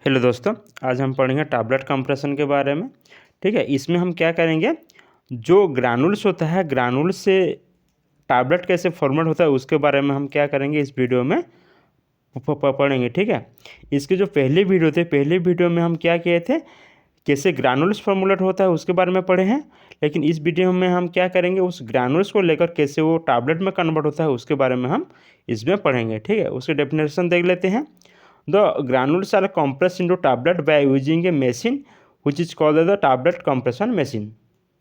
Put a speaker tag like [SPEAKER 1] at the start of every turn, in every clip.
[SPEAKER 1] Hello दोस्तों, आज हम पढ़ेंगे टैबलेट कंप्रेशन के बारे में। ठीक है, इसमें हम क्या करेंगे, जो ग्रानुल्स होता है ग्रानुल से टैबलेट कैसे फॉर्मेट होता है उसके बारे में हम क्या करेंगे इस वीडियो में पढ़ेंगे। ठीक है, इसके जो पहले वीडियो थे, पहले वीडियो में हम क्या किए थे, कैसे ग्रानुल्स फॉर्मुलेट होता है उसके बारे में पढ़े हैं। लेकिन इस वीडियो में हम क्या करेंगे, उस ग्रानुल्स को लेकर कैसे वो टैबलेट में कन्वर्ट होता है उसके बारे में हम इसमें पढ़ेंगे। ठीक है, उसकी डेफिनेशन देख लेते हैं। The granules are compressed into tablet by using a machine which is called the tablet compression machine।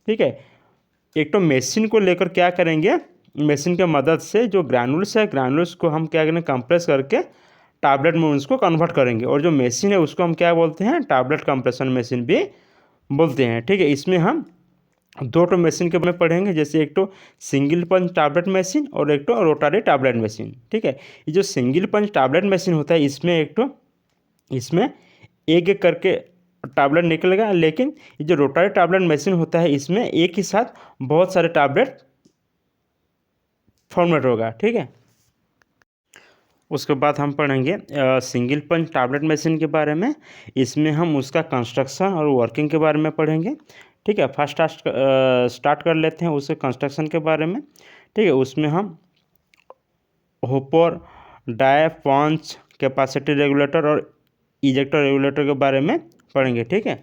[SPEAKER 1] ठीक है, एक तो मशीन को लेकर क्या करेंगे, मशीन के मदद से जो ग्रानुल्स है ग्रानुल्स को हम क्या करेंगे, कंप्रेस करके टैबलेट में उसको कन्वर्ट करेंगे। और जो मशीन है उसको हम क्या बोलते हैं, टैबलेट कंप्रेशन मशीन भी बोलते हैं। ठीक है, इसमें हम दो तो मशीन के बारे में पढ़ेंगे, जैसे एक तो सिंगल पंच टैबलेट मशीन और एक तो रोटरी टैबलेट मशीन। ठीक है, ये जो सिंगल पंच टैबलेट मशीन होता है इसमें एक एक करके टैबलेट निकलेगा, लेकिन ये जो रोटरी टैबलेट मशीन होता है इसमें एक ही साथ बहुत सारे टैबलेट फॉर्मेट होगा। ठीक है, उसके बाद हम पढ़ेंगे सिंगल पंच टैबलेट मशीन के बारे में। इसमें हम उसका कंस्ट्रक्शन और वर्किंग के बारे में पढ़ेंगे। ठीक है, फर्स्ट स्टार्ट कर लेते हैं उसके कंस्ट्रक्शन के बारे में। ठीक है, उसमें हम होपर, डाई, पंच, कैपेसिटी रेगुलेटर और इजेक्टर रेगुलेटर के बारे में पढ़ेंगे। ठीक है,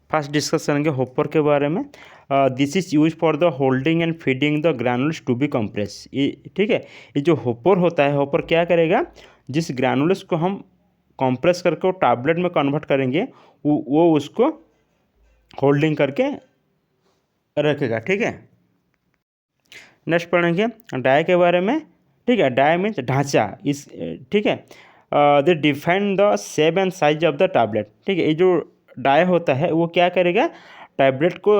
[SPEAKER 1] फर्स्ट डिस्कस करेंगे होपर के बारे में। This is use for the holding and feeding the granules to be compress. ठीक है, ये जो होपर होता है, होपर क्या करेगा, जिस ग्रैनुल्स को हम कंप्रेस करके वो टैबलेट में कन्वर्ट करेंगे वो उसको होल्डिंग करके रखेगा। ठीक है, नेक्स्ट पढ़ेंगे डाई के बारे में। ठीक है, डाई मीन्स ढांचा। इस ठीक है, दे define the shape and size of the tablet. ठीक है, ये जो डाई होता है वो क्या करेगा, टैबलेट को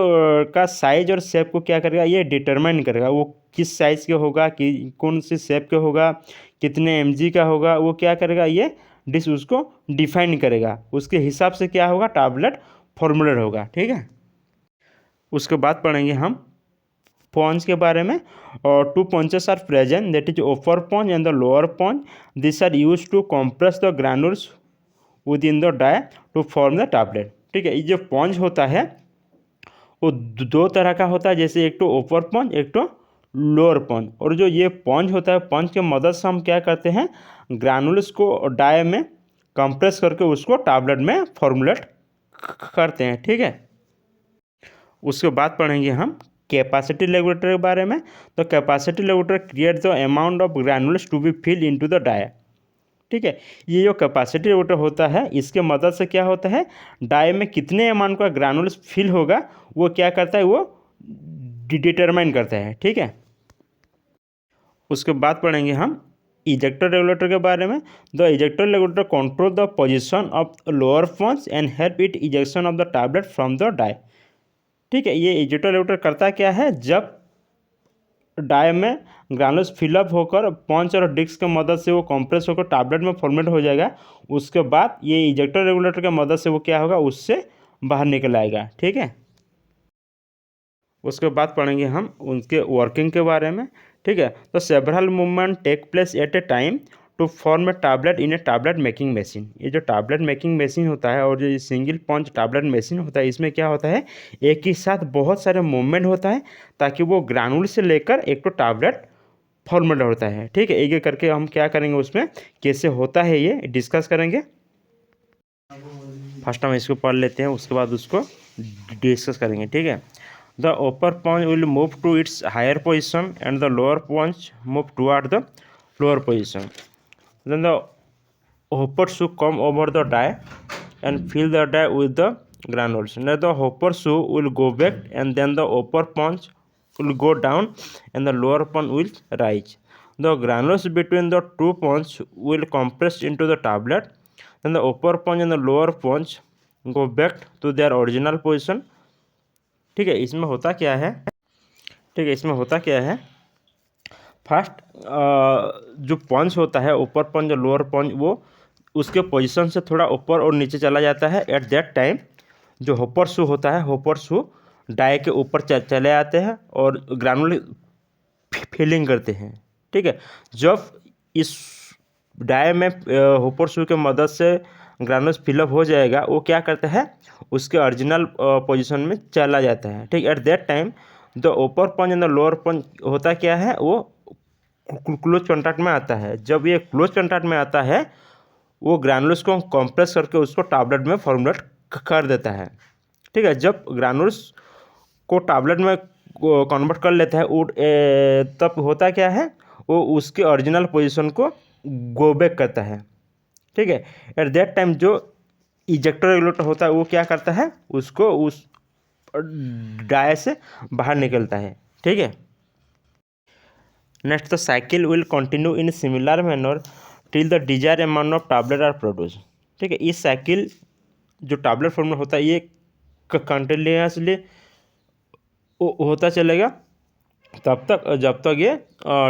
[SPEAKER 1] का साइज और शेप को क्या करेगा, ये डिटरमाइन करेगा। वो किस साइज़ का होगा, कि कौन सी शेप का होगा, कितने mg का होगा, वो क्या करेगा, ये डिश उसको डिफाइन करेगा। उसके हिसाब से क्या होगा, टैबलेट फॉर्मुलेट होगा। ठीक है, उसके बाद पढ़ेंगे हम पंच के बारे में। और two punches are present, that is upper punch and the lower punch. This are use to compress the granules within the die to form the tablet. ठीक है, ये जो पंच होता है वो दो तरह का होता है, जैसे एक तो अपर पंच, एक तो लोअर पंच। और जो ये पंच होता है, पंच के मदद से हम क्या करते हैं, ग्रैनुल्स को डाई में कंप्रेस करके उसको टैबलेट में फॉर्मुलेट करते हैं। ठीक है, उसके बाद पढ़ेंगे हम कैपेसिटी रेगुलेटर के बारे में। तो capacity regulator create the amount of granules to be fill into the die. ठीक है, ये जो कैपेसिटी रेगुलेटर होता है इसके मदद से क्या होता है, डाई में कितने अमाउंट का ग्रैनुल्स फिल होगा वो क्या करता है, वो डिटरमाइन करता है। ठीक है, उसके बाद पढ़ेंगे हम इजेक्टर रेगुलेटर के बारे में। The ejector regulator control the position of lower punch and help it ejection of the tablet from the die. ठीक है, ये इजेक्टर रेगुलेटर करता क्या है, जब डाई में ग्रैनुल्स फिलअप होकर पंच और डिस्क की मदद से वो कंप्रेस होकर टैबलेट में फॉर्मेट हो जाएगा, उसके बाद ये इजेक्टर रेगुलेटर की मदद से वो क्या होगा, उससे बाहर निकल आएगा। ठीक है, उसके बाद पढ़ेंगे हम उनके वर्किंग के बारे में। ठीक है, तो several movement take place at a time to form a tablet in a tablet making machine. ये जो टैबलेट मेकिंग मशीन होता है और जो ये सिंगल पंच टैबलेट मशीन होता है, इसमें क्या होता है, एक ही साथ बहुत सारे मूवमेंट होता है ताकि वो ग्रैनुल से लेकर एक तो टैबलेट फॉर्मेट होता है। ठीक है, एक एक करके हम क्या करेंगे, उसमें कैसे होता है ये डिस्कस करेंगे। फर्स्ट हम इसको पढ़ लेते हैं, उसके बाद उसको डिस्कस करेंगे। ठीक है, the upper punch will move to its higher position and the lower punch move toward the lower position. Then the hopper shoe come over the die and fill the die with the granules. Now the hopper shoe will go back and then the upper punch will go down and the lower punch will rise. The granules between the two punch will compress into the tablet. Then the upper punch and the lower punch go back to their original position. ठीक है, इसमें होता क्या है, ठीक है, इसमें होता क्या है, फर्स्ट जो पंच होता है, ऊपर पंच और लोअर पंच, वो उसके पोजीशन से थोड़ा ऊपर और नीचे चला जाता है। एट दैट टाइम जो होपर शू होता है, होपर शू डाई के ऊपर चले आते हैं और ग्रैनुल फिलिंग करते हैं। ठीक है, जब इस डाई में होपर शू की मदद से ग्रानुल्स फिलअप हो जाएगा, वो क्या करता है, उसके ओरिजिनल पोजीशन में चला जाता है। ठीक, at that time the upper punch and the lower punch होता क्या है, वो क्लोज कॉन्टैक्ट में आता है। जब ये क्लोज कॉन्टैक्ट में आता है, वो ग्रानुल्स को कंप्रेस करके उसको टैबलेट में फॉर्मुलेट कर देता है। ठीक है, जब ग्रानुल्स को टैबलेट में कन्वर्ट कर लेता है, वो तब होता क्या है, वो उसके ओरिजिनल पोजीशन को गो बैक करता है। ठीक है, एट दैट टाइम जो इजेक्टर रेगुलेटर होता है, वो क्या करता है, उसको उस डाई से बाहर निकलता है। ठीक है, next the cycle will continue in similar manner till the desire amount of tablet are produce. ठीक है, इस साइकिल जो टैबलेट फॉर्म में होता है, ये कंटिन्यूसली होता चलेगा तब तक जब तक ये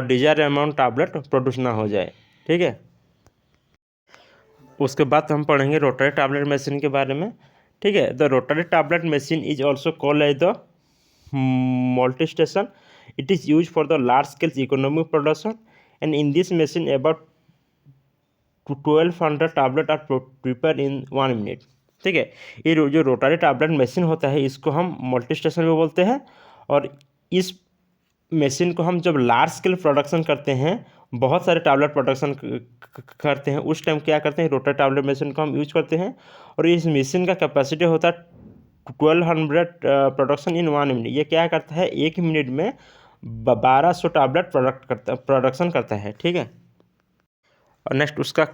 [SPEAKER 1] डिजायर अमाउंट टैबलेट प्रोड्यूस ना हो जाए। ठीक है, उसके बाद हम पढ़ेंगे रोटरी टैबलेट मशीन के बारे में। ठीक है, the rotary tablet machine is also called as the multi station. It is use for the large scale economic production and in this machine about 1200 tablet are prepare in 1 minute. ठीक है, ये जो rotary tablet machine होता है, इसको हम multi station भी बोलते हैं। और इस मशीन को हम जब लार्ज स्केल प्रोडक्शन करते हैं, बहुत सारे टैबलेट प्रोडक्शन करते हैं, उस टाइम क्या करते हैं, रोटरी टैबलेट मशीन को हम यूज करते हैं। और इस मशीन का कैपेसिटी होता है 1200 प्रोडक्शन इन 1 मिनट। ये क्या करता है, 1 मिनट में 1200 टैबलेट प्रोडक्शन करता है। ठीक है, और नेक्स्ट उसका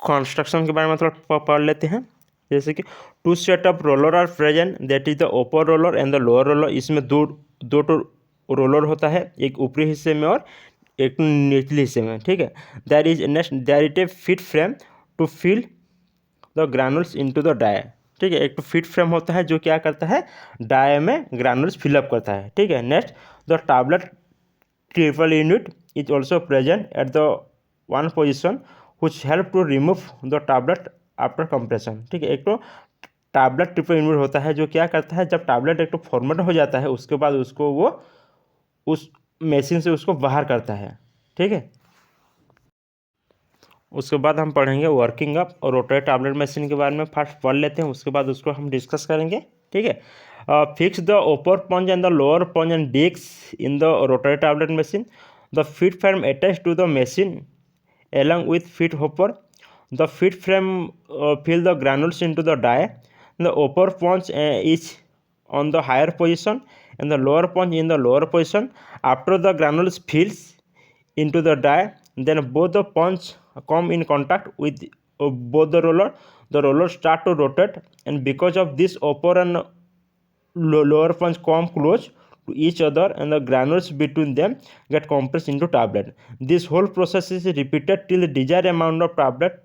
[SPEAKER 1] कंस्ट्रक्शन के बारे में थोड़ा पढ़ लेते हैं। जैसे कि 2 set of roller are present, that is the upper roller and the lower roller. इसमें दो रोलर होता है, एक ऊपरी हिस्से में और एक निचले हिस्से में। ठीक है, there is a fit frame to fill the granules into the die. ठीक है, एक तो फिट फ्रेम होता है जो क्या करता है, डाई में ग्रानुल्स फिलअप करता है। ठीक है, next the tablet triple unit is also present at the one position which help to remove the tablet after compression। ठीक है, एक तो टैबलेट ट्रिपल यूनिट होता है जो क्या करता है, जब टैबलेट एक तो फॉर्मेट हो जाता है, उसके बाद उसको वो उस मशीन से उसको बाहर करता है। ठीक है, उसके बाद हम पढ़ेंगे वर्किंग अप और रोटरी टैबलेट मशीन के बारे में। फर्स्ट पढ़ लेते हैं, उसके बाद उसको हम डिस्कस करेंगे। ठीक है, fix the upper punch and the lower punch and disc in the rotary tablet machine. The feed frame attach to the machine along with feed hopper. The feed frame fill the granules into the die. The upper punch is on the higher position and the lower punch in the lower position. After the granules fills into the die, then both the punch come in contact with both the roller. The roller start to rotate, and because of this, upper and lower punch come close to each other and the granules between them get compressed into tablet. This whole process is repeated till the desired amount of tablet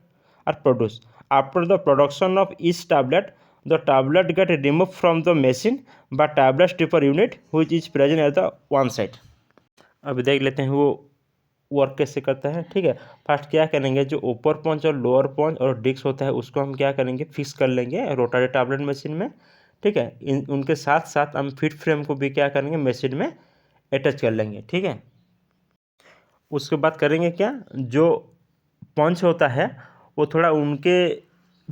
[SPEAKER 1] are produced. After the production of each tablet, the tablet get removed from the machine by tablet stripper unit which is present at the one side. अभी देख लेते हैं वो work कैसे करता है। ठीक है, फर्स्ट क्या करेंगे, जो ऊपर पंच और लोअर पंच और डिस्क होता है उसको हम क्या करेंगे, फिक्स कर लेंगे रोटरी टैबलेट मशीन में। ठीक है, उनके साथ साथ हम फिट फ्रेम को भी क्या करेंगे, मशीन में अटैच कर लेंगे। ठीक है, उसके बाद करेंगे क्या, जो पंच होता है वो थोड़ा उनके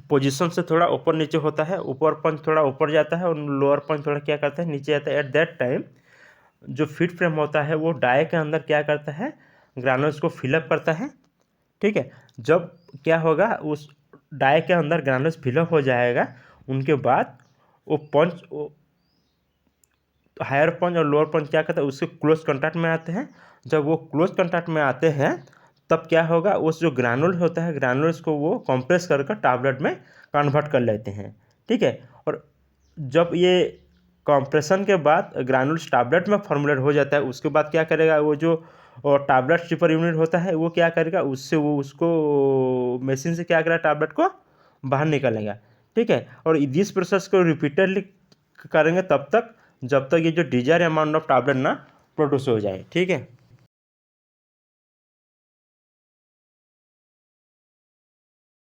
[SPEAKER 1] पोजीशन से थोड़ा ऊपर नीचे होता है। ऊपर पंच थोड़ा ऊपर जाता है और लोअर पंच थोड़ा क्या करता है, नीचे जाता है। एट दैट टाइम जो फिट फ्रेम होता है वो डाई के अंदर क्या करता है, ग्रानुल्स को फिलअप करता है। ठीक है, जब क्या होगा, उस डाई के अंदर ग्रानुल्स फिलअप हो जाएगा, उनके बाद वो पंच हायर पंच और लोअर पंच क्या करता है, उसके क्लोज कॉन्टैक्ट में आते हैं। जब वो क्लोज कॉन्टैक्ट में आते हैं, तब क्या होगा, उस जो ग्रानुल होता है, ग्रानुल्स को वो कंप्रेस कर टैबलेट में कन्वर्ट कर लेते हैं। ठीक है, और जब ये कंप्रेशन के बाद ग्रानुल्स टैबलेट में फॉर्मुलेट हो जाता है, उसके बाद क्या करेगा, वो जो टैबलेट स्ट्रिपर यूनिट होता है वो क्या करेगा, उससे वो उसको मशीन से क्या करेगा, टैबलेट को बाहर निकालेगा। ठीक है, और इस प्रोसेस को रिपीटेडली करेंगे तब तक जब तक ये जो डिजायर अमाउंट ऑफ टैबलेट ना प्रोड्यूस हो जाए। ठीक है,